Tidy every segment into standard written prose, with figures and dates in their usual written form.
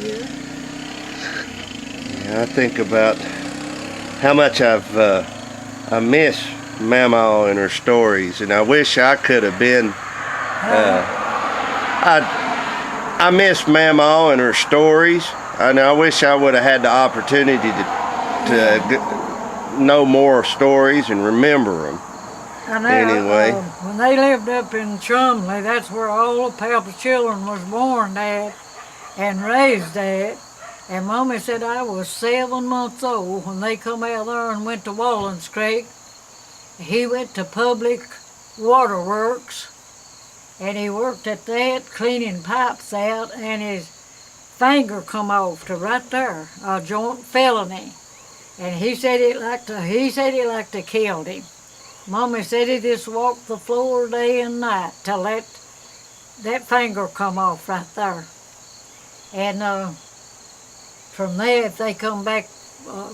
Yeah. Yeah, I think about how much I miss Mama and her stories, and I wish I could have been. I miss Mama and her stories, and I wish I would have had the opportunity to know more stories and remember them. I know, Anyway. when they lived up in Chumley, that's where all of Papa's children was born at and raised at. And Mommy said I was 7 months old when they come out there and went to Wallens Creek. He went to Public Waterworks, and he worked at that, cleaning pipes out, and his finger come off to right there, a joint felony. And he said it like to killed him. Mommy said he just walked the floor day and night till that finger come off right there. And from there, if they come back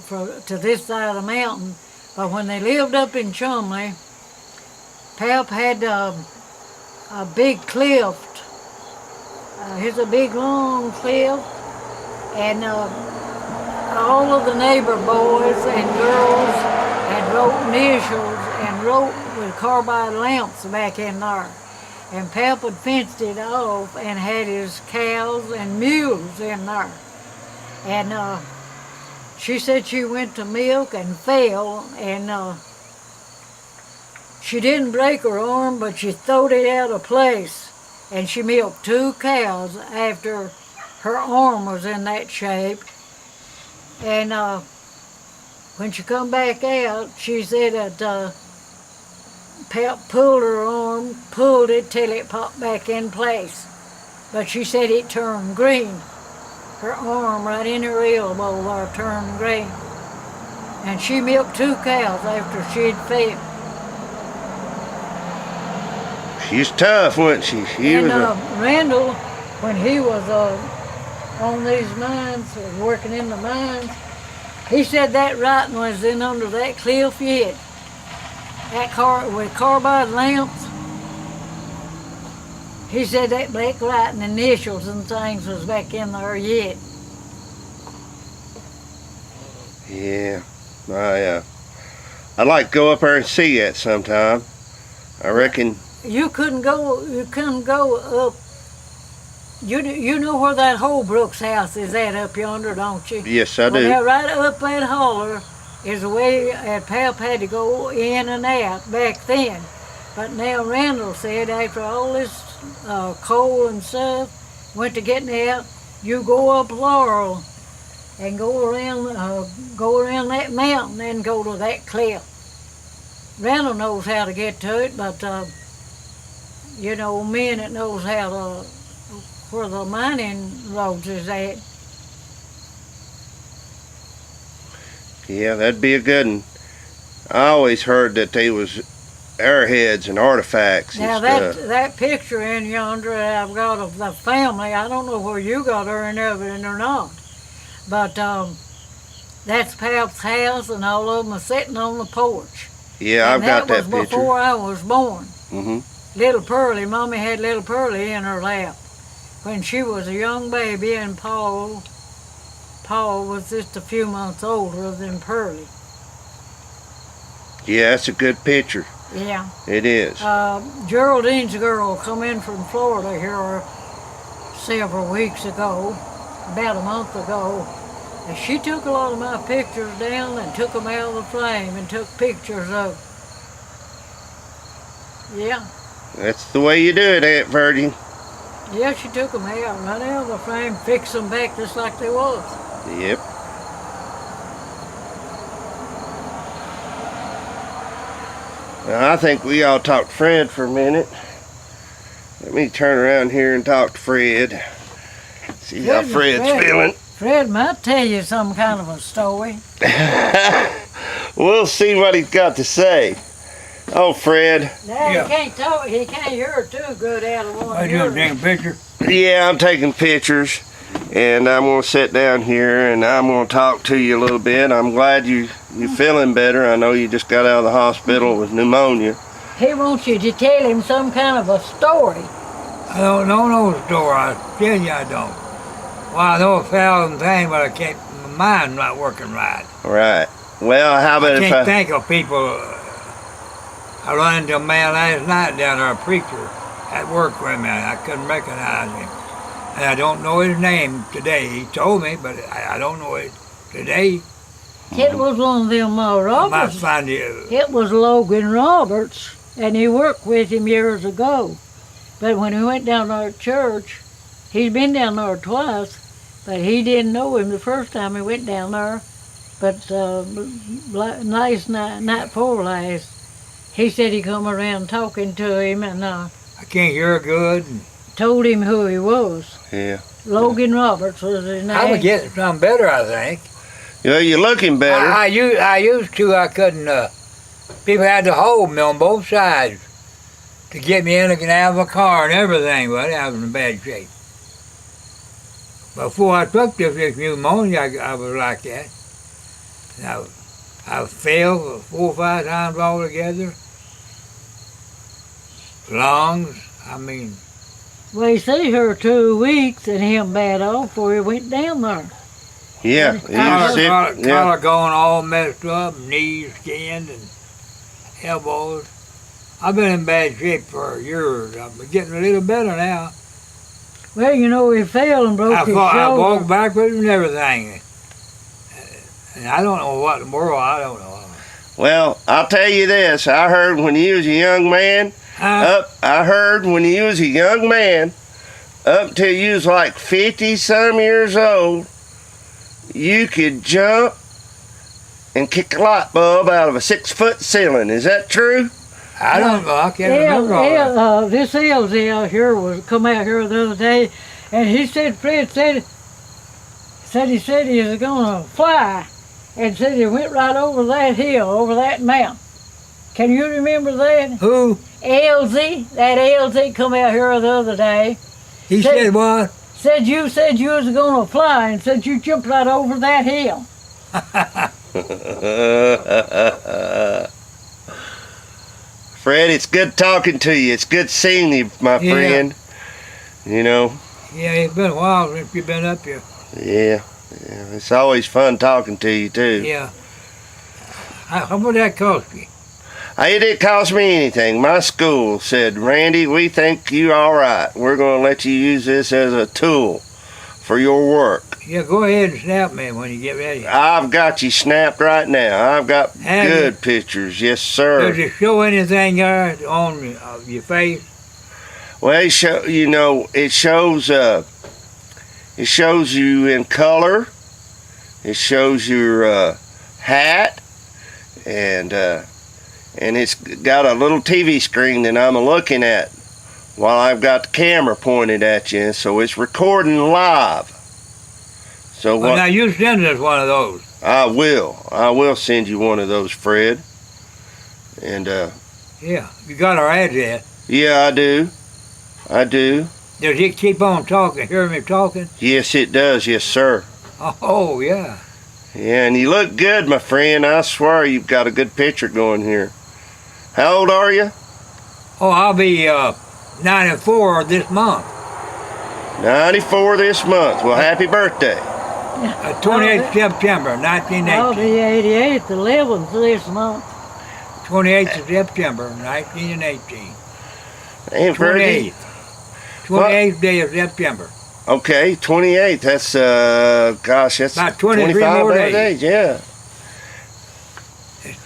to this side of the mountain, but when they lived up in Chumley, Pap had a big cliff. Here's a big long cliff, and all of the neighbor boys and girls had wrote initials and wrote with carbide lamps back in there. And Pap had fenced it off and had his cows and mules in there. And she said she went to milk and fell, and she didn't break her arm, but she throwed it out of place. And she milked 2 cows after her arm was in that shape. And when she come back out, she said that Pap pulled her arm, pulled it till it popped back in place. But she said it turned green. Her arm right in her elbow there turned green. And she milked 2 cows after she'd fed. She's tough, wasn't she? Randall, when he was on these mines, working in the mines, he said that writing was in under that cliff yet. With carbide lamps, he said that black writing, initials and things was back in there yet. Yeah, I'd like to go up there and see that sometime. I reckon. You couldn't go up. You know where that Holbrook's house is at up yonder, don't you? Yes, I do. Well, right up that holler is the way that Pap had to go in and out back then. But now Randall said after all this coal and stuff went to getting out, you go up Laurel and go around that mountain and go to that cliff. Randall knows how to get to it, but men that knows how to where the mining roads is at. Yeah, that'd be a good one. I always heard that they was airheads and artifacts and now stuff. that picture in yonder that I've got of the family, I don't know where you got any of it or not, but that's Pap's house, and all of them are sitting on the porch. Yeah, I've got that picture. That was before I was born. Mm-hmm. Little Pearlie, Mommy had little Pearlie in her lap when she was a young baby, and Paul was just a few months older than Pearlie. Yeah, that's a good picture. Yeah. It is. Geraldine's girl come in from Florida here several weeks ago, about a month ago, and she took a lot of my pictures down and took them out of the frame and took pictures of. Yeah. That's the way you do it, Aunt Virgie. Yeah, she took them out, right out of the frame, fixed them back just like they was. Yep. Now, I think we all talk to Fred for a minute. Let me turn around here and talk to Fred. See how Fred's feeling. Fred might tell you some kind of a story. We'll see what he's got to say. Oh, Fred. Now, yeah. He can't talk. He can't hear too good out of one. Are you taking a picture? Yeah, I'm taking pictures. And I'm going to sit down here and I'm going to talk to you a little bit. I'm glad you're feeling better. I know you just got out of the hospital with pneumonia. He wants you to tell him some kind of a story. I don't know the story. I tell you I don't. Well, I know a thousand things, but I can't. My mind's not working right. Right. Well, how about I if can't think of people. I run into a man last night down there, a preacher at work with me. I couldn't recognize him. And I don't know his name today. He told me, but I don't know it today. It was one of them I might Roberts. find you. It was Logan Roberts, and he worked with him years ago. But when he went down there to church, he's been down there twice, but he didn't know him the first time he went down there. But last night before last, he said he come around talking to him and I can't hear good. told him who he was. Yeah. Logan Roberts was his name. I was getting some better, I think. Well, you're looking better. I used to. I couldn't. People had to hold me on both sides to get me in and out of a car and everything. But I was in bad shape. Before I took this pneumonia, I was like that. And I failed 4 or 5 times altogether. Lungs. I mean. Well, he stayed here 2 weeks and him bad off before he went down there. Yeah. You sick. Yeah. Collar going all messed up, knees skinned and elbows. I've been in bad shape for years. I'm getting a little better now. Well, you know, he fell and broke his I shoulder. walked backwards and everything. And I don't know what in the world, I don't know. Well, I'll tell you this. I heard when you was a young man, I heard when you was a young man, up till you was like 50-some years old, you could jump and kick a light bulb out of a 6-foot ceiling. Is that true? I don't know. I can't remember all that. This LZ out here was come out here the other day, and he said, Fred said he was going to fly, and said he went right over that hill, over that mountain. Can you remember that? Who? LZ. That LZ come out here the other day. He said what? Said you was going to fly, and said you jumped right over that hill. Fred, it's good talking to you. It's good seeing you, my friend. You know. Yeah, it's been a while since you've been up here. Yeah. It's always fun talking to you, too. Yeah. How much that cost you? It didn't cost me anything. My school said, Randy, we think you all right. We're going to let you use this as a tool for your work. Yeah, go ahead and snap me when you get ready. I've got you snapped right now. I've got good pictures. Yes, sir. Does it show anything there on your face? Well, it shows you in color. It shows your hat, and it's got a little TV screen that I'm looking at while I've got the camera pointed at you, so it's recording live. So well, now you send us one of those. I will send you one of those, Fred. And yeah, you got our address. Yeah, I do. Does it keep on talking? Hear me talking? Yes, it does. Yes, sir. Oh, yeah. Yeah, and you look good, my friend. I swear you've got a good picture going here. How old are you? Oh, I'll be 94 this month. 94 this month. Well, happy birthday. 28th September, 1918. I'll be 88 the 11th this month. 28th of September, 1918. Hey, 28th. 28th day of September. Okay, 28th. That's, that's about 23 25 more days. Yeah. It's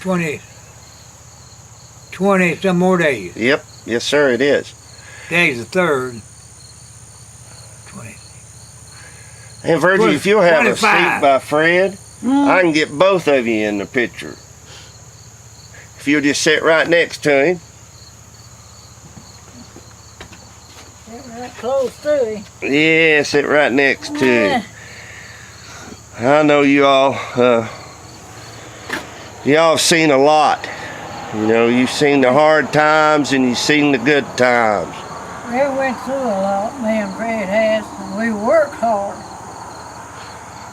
20 some more days. Yep. Yes, sir, it is. Today's the 3rd. 20. Hey, Virgie, if you'll have 25. a seat by Fred, I can get both of you in the picture. If you'll just sit right next to him. Sit right close to him. Yeah, sit right next to him. I know y'all have seen a lot. You know, you've seen the hard times and you've seen the good times. We went through a lot, me and Fred has, and we worked hard.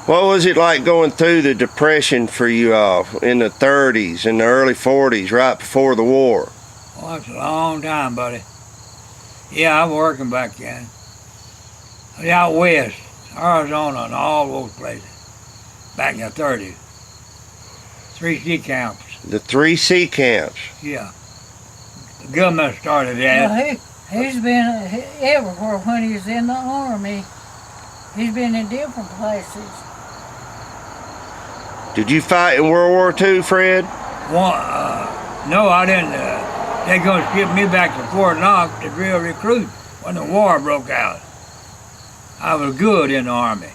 What was it like going through the Depression for you all in the 30s and the early 40s, right before the war? Oh, it's a long time, buddy. Yeah, I'm working back then. I was out west. Arizona, and all those places back in the 30s. 3 sea camps. The 3 sea camps. Yeah. The government started that. Well, he's been everywhere when he's in the Army. He's been in different places. Did you fight in World War II, Fred? No, I didn't. They're going to ship me back to Fort Knox to drill recruit when the war broke out. I was good in the Army.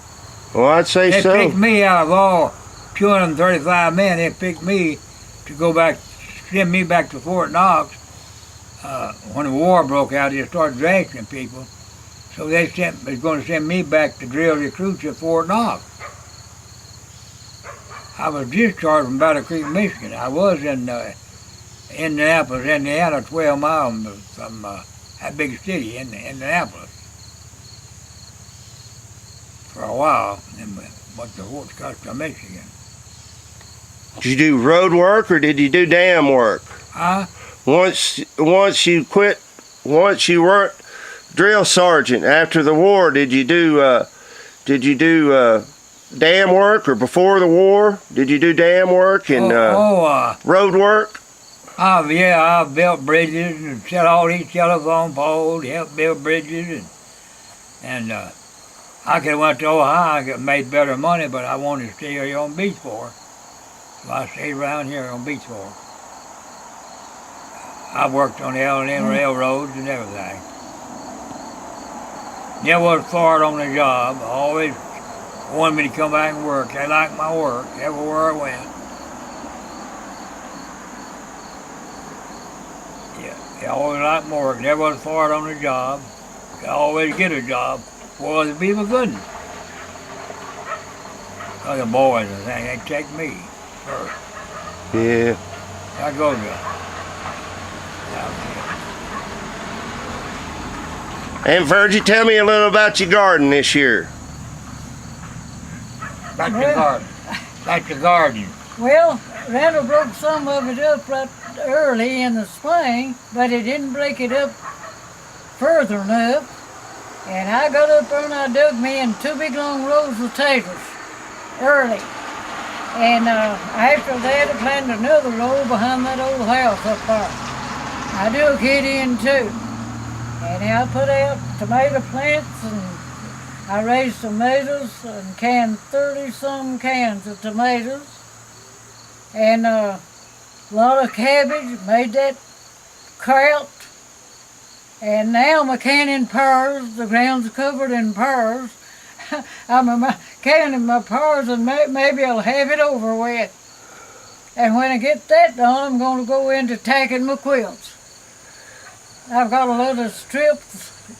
Well, I'd say They so. picked me out of all 235 men. They picked me to go back, send me back to Fort Knox. When the war broke out, they started drafting people. So they was going to send me back to drill recruits at Fort Knox. I was discharged from Battle Creek, Michigan. I was in Indianapolis, Indiana, 12 miles from that big city, Indianapolis, for a while. And then went to Fort Scottsdale, Michigan. Did you do road work or did you do dam work? Huh? Once you quit, once you weren't drill sergeant after the war, did you do dam work, or before the war? Did you do dam work and road work? I built bridges and set all these telephone poles, helped build bridges, and I could have went to Ohio and got made better money, but I wanted to stay here on Beach Fork. So I stayed around here on Beach Fork. I worked on the L&M railroads and everything. Never was fired on the job. I always wanted me to come back and work. They liked my work everywhere I went. Yeah, they always liked my work. Never was fired on the job. I always get a job. Well, the people couldn't. Other boys, I think, they'd take me first. Yeah. I go to And Virgie, tell me a little about your garden this year. Back to the garden. Back to the garden. Well, Randall broke some of it up right early in the spring, but he didn't break it up further enough. And I got up there and I dug me in 2 big long rows of taters early. And after that, I planted another row behind that old house up there. I dug it in too. And I put out tomato plants, and I raised tomatoes and canned 30-some cans of tomatoes. And a lot of cabbage, made that kraut. And now I'm canning pears. The ground's covered in pears. I'm canning my pears, and maybe I'll have it over with. And when I get that done, I'm going to go into tacking my quilts. I've got a little strip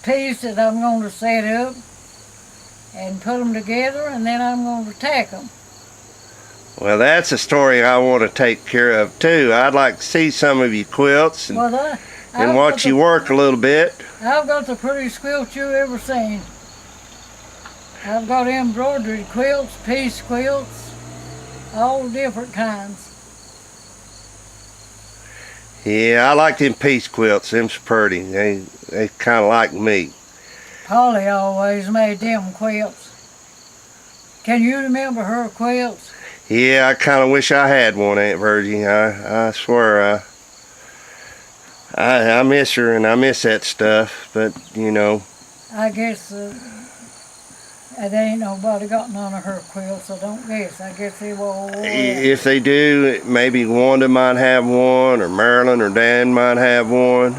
piece that I'm going to set up and put them together, and then I'm going to tack them. Well, that's a story I want to take care of too. I'd like to see some of your quilts and, and watch you work a little bit. I've got the prettiest quilt you ever seen. I've got embroidered quilts, piece quilts, all different kinds. Yeah, I like them piece quilts. Them's pretty. They kind of like me. Polly always made them quilts. Can you remember her quilts? Yeah, I kind of wish I had one, Aunt Virgie. I swear, I miss her and I miss that stuff. But you know, I guess there ain't nobody got none of her quilts. I don't guess. I guess they were all if they do, maybe Wanda might have one, or Marilyn or Dan might have one.